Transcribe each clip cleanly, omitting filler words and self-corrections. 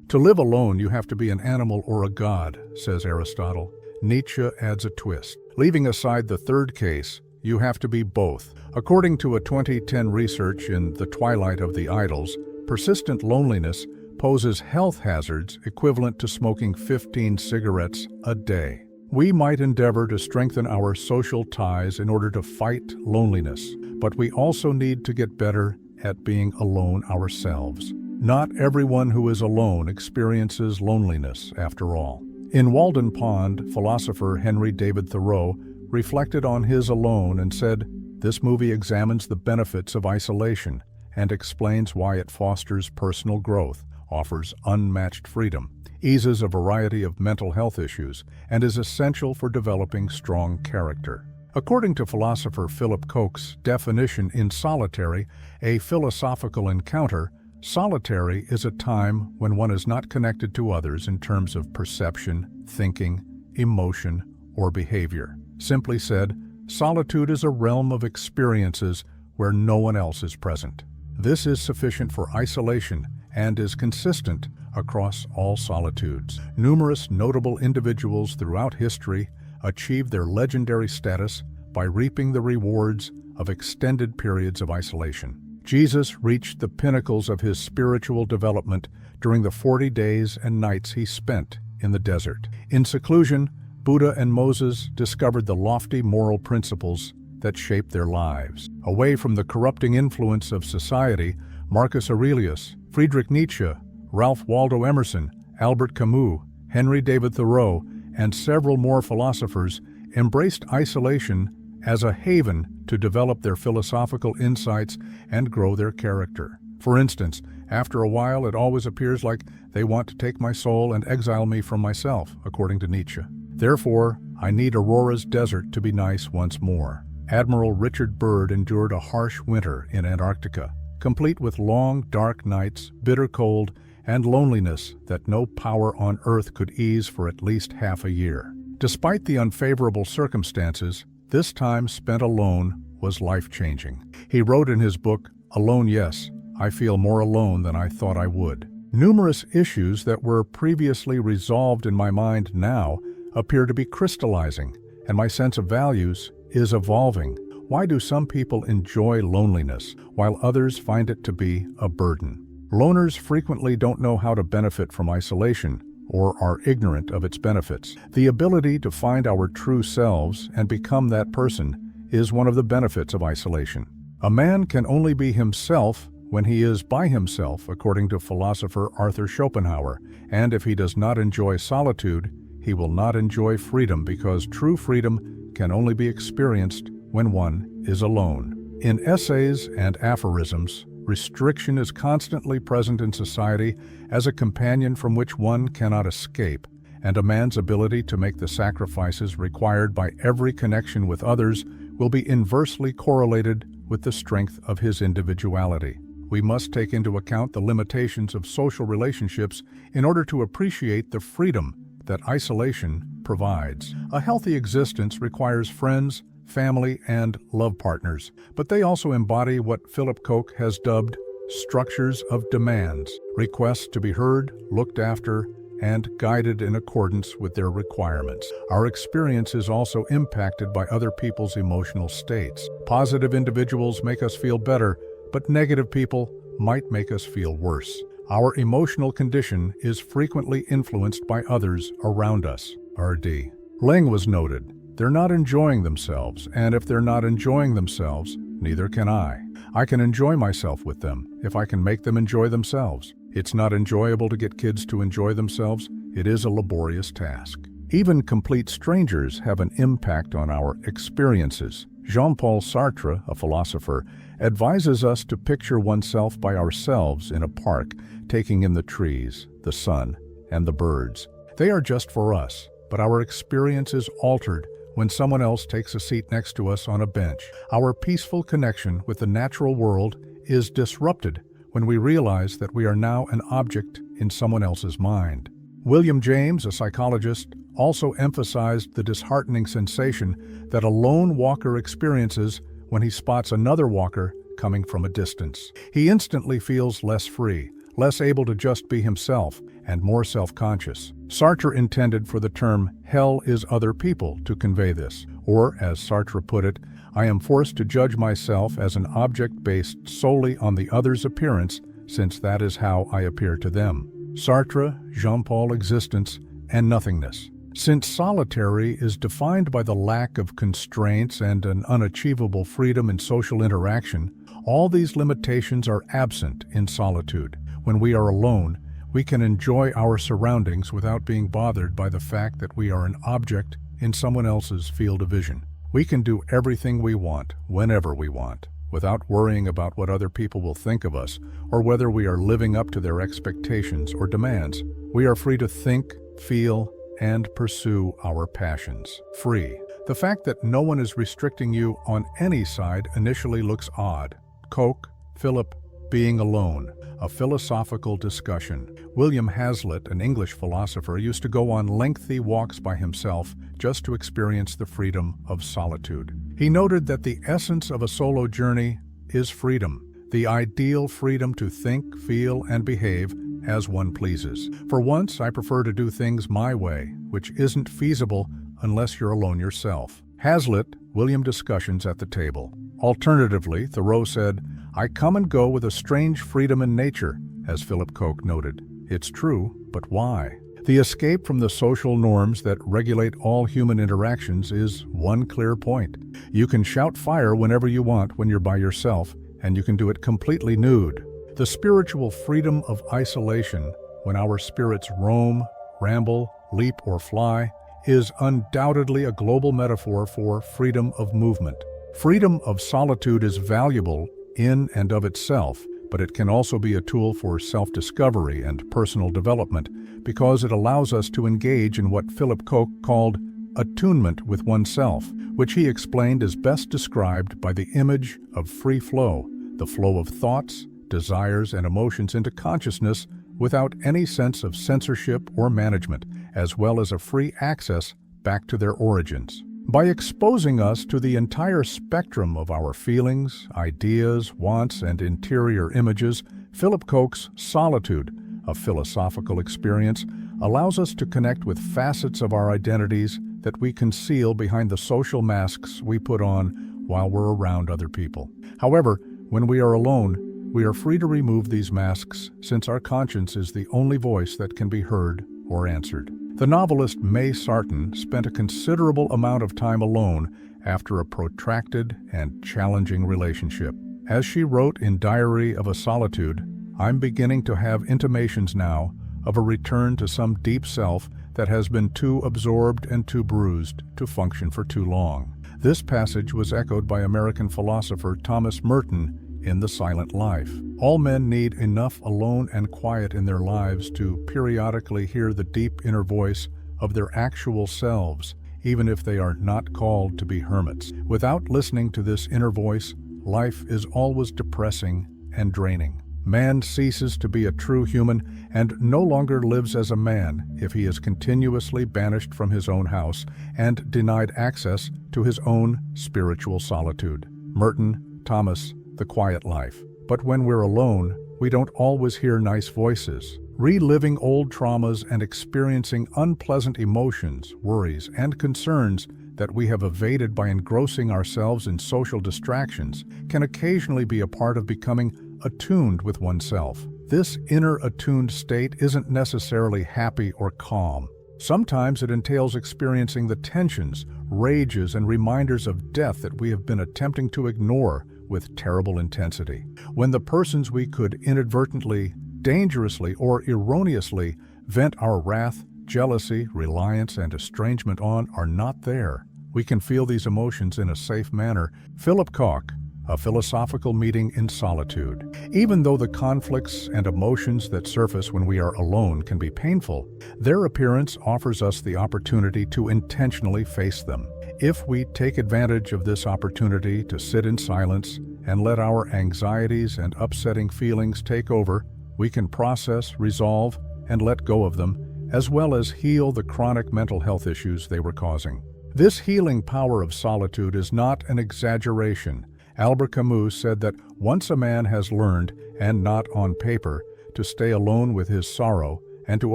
To live alone, you have to be an animal or a god, says Aristotle. Nietzsche adds a twist. Leaving aside the third case, you have to be both. According to a 2010 research in The Twilight of the Idols, persistent loneliness poses health hazards equivalent to smoking 15 cigarettes a day. We might endeavor to strengthen our social ties in order to fight loneliness, but we also need to get better at being alone ourselves. Not everyone who is alone experiences loneliness, after all. In Walden Pond, philosopher Henry David Thoreau reflected on his alone and said, "This movie examines the benefits of isolation and explains why it fosters personal growth, offers unmatched freedom, eases a variety of mental health issues, and is essential for developing strong character." According to philosopher Philip Koch's definition in Solitary, a philosophical encounter, solitary is a time when one is not connected to others in terms of perception, thinking, emotion, or behavior. Simply said, solitude is a realm of experiences where no one else is present. This is sufficient for isolation and is consistent across all solitudes. Numerous notable individuals throughout history achieved their legendary status by reaping the rewards of extended periods of isolation. Jesus reached the pinnacles of his spiritual development during the 40 days and nights he spent in the desert. In seclusion, Buddha and Moses discovered the lofty moral principles that shaped their lives. Away from the corrupting influence of society, Marcus Aurelius, Friedrich Nietzsche, Ralph Waldo Emerson, Albert Camus, Henry David Thoreau, and several more philosophers embraced isolation as a haven to develop their philosophical insights and grow their character. For instance, after a while it always appears like they want to take my soul and exile me from myself, according to Nietzsche. Therefore, I need Aurora's desert to be nice once more. Admiral Richard Byrd endured a harsh winter in Antarctica, complete with long, dark nights, bitter cold, and loneliness that no power on earth could ease for at least half a year. Despite the unfavorable circumstances, this time spent alone was life-changing. He wrote in his book, "Alone, yes, I feel more alone than I thought I would." Numerous issues that were previously resolved in my mind now appear to be crystallizing, and my sense of values is evolving. Why do some people enjoy loneliness, while others find it to be a burden? Loners frequently don't know how to benefit from isolation, or are ignorant of its benefits. The ability to find our true selves and become that person is one of the benefits of isolation. A man can only be himself when he is by himself, according to philosopher Arthur Schopenhauer, and if he does not enjoy solitude, he will not enjoy freedom, because true freedom can only be experienced when one is alone. In essays and aphorisms, restriction is constantly present in society as a companion from which one cannot escape, and a man's ability to make the sacrifices required by every connection with others will be inversely correlated with the strength of his individuality. We must take into account the limitations of social relationships in order to appreciate the freedom that isolation provides. A healthy existence requires friends, family, and love partners, but they also embody what Philip Koch has dubbed structures of demands, requests to be heard, looked after, and guided in accordance with their requirements. Our experience is also impacted by other people's emotional states. Positive individuals make us feel better, but negative people might make us feel worse. Our emotional condition is frequently influenced by others around us. R.D. Ling was noted. They're not enjoying themselves, and if they're not enjoying themselves, neither can I. I can enjoy myself with them if I can make them enjoy themselves. It's not enjoyable to get kids to enjoy themselves. It is a laborious task. Even complete strangers have an impact on our experiences. Jean-Paul Sartre, a philosopher, advises us to picture oneself by ourselves in a park, taking in the trees, the sun, and the birds. They are just for us, but our experience is altered when someone else takes a seat next to us on a bench. Our peaceful connection with the natural world is disrupted when we realize that we are now an object in someone else's mind. William James, a psychologist, also emphasized the disheartening sensation that a lone walker experiences when he spots another walker coming from a distance. He instantly feels less free, less able to just be himself, and more self-conscious. Sartre intended for the term hell is other people to convey this, or as Sartre put it, I am forced to judge myself as an object based solely on the other's appearance, since that is how I appear to them. Sartre, Jean-Paul existence, and nothingness. Since solitary is defined by the lack of constraints and an unachievable freedom in social interaction, all these limitations are absent in solitude. When we are alone, we can enjoy our surroundings without being bothered by the fact that we are an object in someone else's field of vision. We can do everything we want, whenever we want, without worrying about what other people will think of us or whether we are living up to their expectations or demands. We are free to think, feel, and pursue our passions. Free. The fact that no one is restricting you on any side initially looks odd. Koch, Philip, Being Alone, a philosophical discussion. William Hazlitt, an English philosopher, used to go on lengthy walks by himself just to experience the freedom of solitude. He noted that the essence of a solo journey is freedom, the ideal freedom to think, feel, and behave as one pleases. For once, I prefer to do things my way, which isn't feasible unless you're alone yourself. Hazlitt, William discussions at the table. Alternatively, Thoreau said, I come and go with a strange freedom in nature, as Philip Koch noted. It's true, but why? The escape from the social norms that regulate all human interactions is one clear point. You can shout fire whenever you want when you're by yourself, and you can do it completely nude. The spiritual freedom of isolation, when our spirits roam, ramble, leap, or fly, is undoubtedly a global metaphor for freedom of movement. Freedom of solitude is valuable in and of itself, but it can also be a tool for self-discovery and personal development because it allows us to engage in what Philip Koch called attunement with oneself, which he explained is best described by the image of free flow, the flow of thoughts, desires, and emotions into consciousness without any sense of censorship or management, as well as a free access back to their origins. By exposing us to the entire spectrum of our feelings, ideas, wants, and interior images, Philip Koch's Solitude, a philosophical experience, allows us to connect with facets of our identities that we conceal behind the social masks we put on while we're around other people. However, when we are alone, we are free to remove these masks since our conscience is the only voice that can be heard or answered. The novelist May Sarton spent a considerable amount of time alone after a protracted and challenging relationship. As she wrote in Diary of a Solitude, I'm beginning to have intimations now of a return to some deep self that has been too absorbed and too bruised to function for too long. This passage was echoed by American philosopher Thomas Merton in The Silent Life. All men need enough alone and quiet in their lives to periodically hear the deep inner voice of their actual selves, even if they are not called to be hermits. Without listening to this inner voice, life is always depressing and draining. Man ceases to be a true human and no longer lives as a man if he is continuously banished from his own house and denied access to his own spiritual solitude. Merton, Thomas, The Quiet Life. But when we're alone, we don't always hear nice voices. Reliving old traumas and experiencing unpleasant emotions, worries, and concerns that we have evaded by engrossing ourselves in social distractions can occasionally be a part of becoming attuned with oneself. This inner attuned state isn't necessarily happy or calm. Sometimes it entails experiencing the tensions, rages, and reminders of death that we have been attempting to ignore with terrible intensity. When the persons we could inadvertently, dangerously, or erroneously vent our wrath, jealousy, reliance, and estrangement on are not there, we can feel these emotions in a safe manner. Philip Koch, A Philosophical Meeting in Solitude. Even though the conflicts and emotions that surface when we are alone can be painful, their appearance offers us the opportunity to intentionally face them. If we take advantage of this opportunity to sit in silence and let our anxieties and upsetting feelings take over, we can process, resolve, and let go of them, as well as heal the chronic mental health issues they were causing. This healing power of solitude is not an exaggeration. Albert Camus said that once a man has learned, and not on paper, to stay alone with his sorrow and to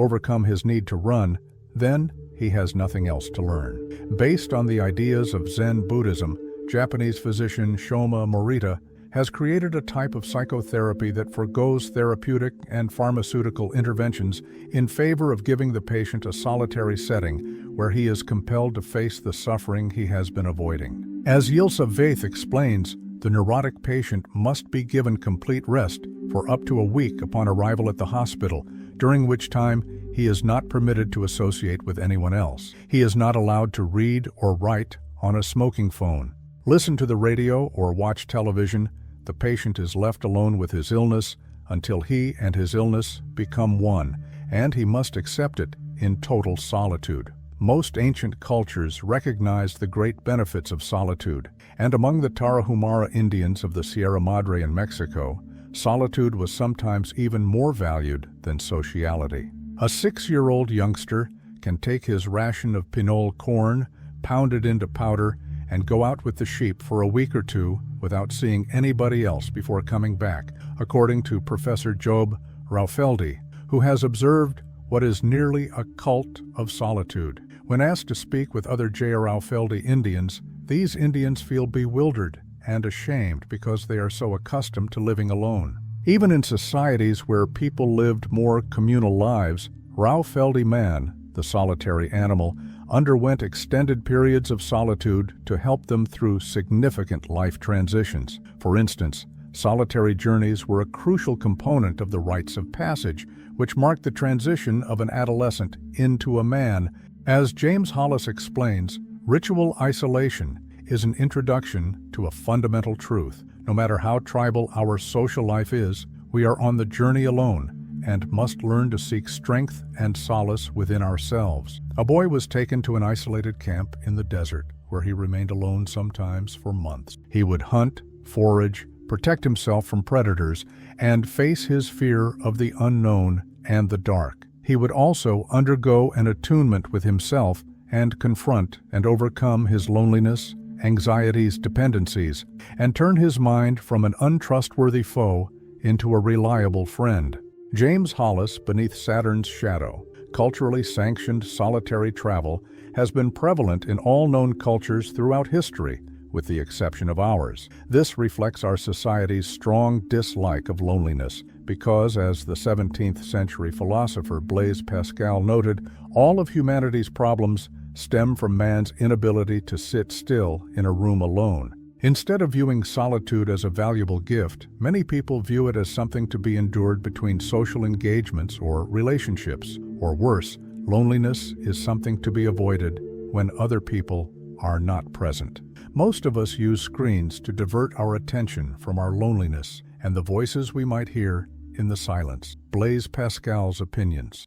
overcome his need to run, then he has nothing else to learn. Based on the ideas of Zen Buddhism, Japanese physician Shoma Morita has created a type of psychotherapy that forgoes therapeutic and pharmaceutical interventions in favor of giving the patient a solitary setting where he is compelled to face the suffering he has been avoiding. As Yilsa Vaith explains, the neurotic patient must be given complete rest for up to a week upon arrival at the hospital, during which time he is not permitted to associate with anyone else. He is not allowed to read or write on a smoking phone, listen to the radio, or watch television. The patient is left alone with his illness until he and his illness become one, and he must accept it in total solitude. Most ancient cultures recognized the great benefits of solitude, and among the Tarahumara Indians of the Sierra Madre in Mexico, solitude was sometimes even more valued than sociality. A 6-year-old youngster can take his ration of pinole corn, pound it into powder, and go out with the sheep for a week or two without seeing anybody else before coming back, according to Professor Job Raufeldi, who has observed what is nearly a cult of solitude. When asked to speak with other J. Raufeldi Indians, these Indians feel bewildered and ashamed because they are so accustomed to living alone. Even in societies where people lived more communal lives, Raufeldi man, the solitary animal, underwent extended periods of solitude to help them through significant life transitions. For instance, solitary journeys were a crucial component of the rites of passage, which marked the transition of an adolescent into a man. As James Hollis explains, ritual isolation is an introduction to a fundamental truth. No matter how tribal our social life is, we are on the journey alone and must learn to seek strength and solace within ourselves. A boy was taken to an isolated camp in the desert, where he remained alone sometimes for months. He would hunt, forage, protect himself from predators, and face his fear of the unknown and the dark. He would also undergo an attunement with himself and confront and overcome his loneliness, anxieties, dependencies, and turn his mind from an untrustworthy foe into a reliable friend. James Hollis, Beneath Saturn's Shadow, culturally sanctioned solitary travel has been prevalent in all known cultures throughout history, with the exception of ours. This reflects our society's strong dislike of loneliness, because, as the 17th century philosopher Blaise Pascal noted, all of humanity's problems stem from man's inability to sit still in a room alone. Instead of viewing solitude as a valuable gift, many people view it as something to be endured between social engagements or relationships. Or worse, loneliness is something to be avoided when other people are not present. Most of us use screens to divert our attention from our loneliness and the voices we might hear in the silence. Blaise Pascal's opinions.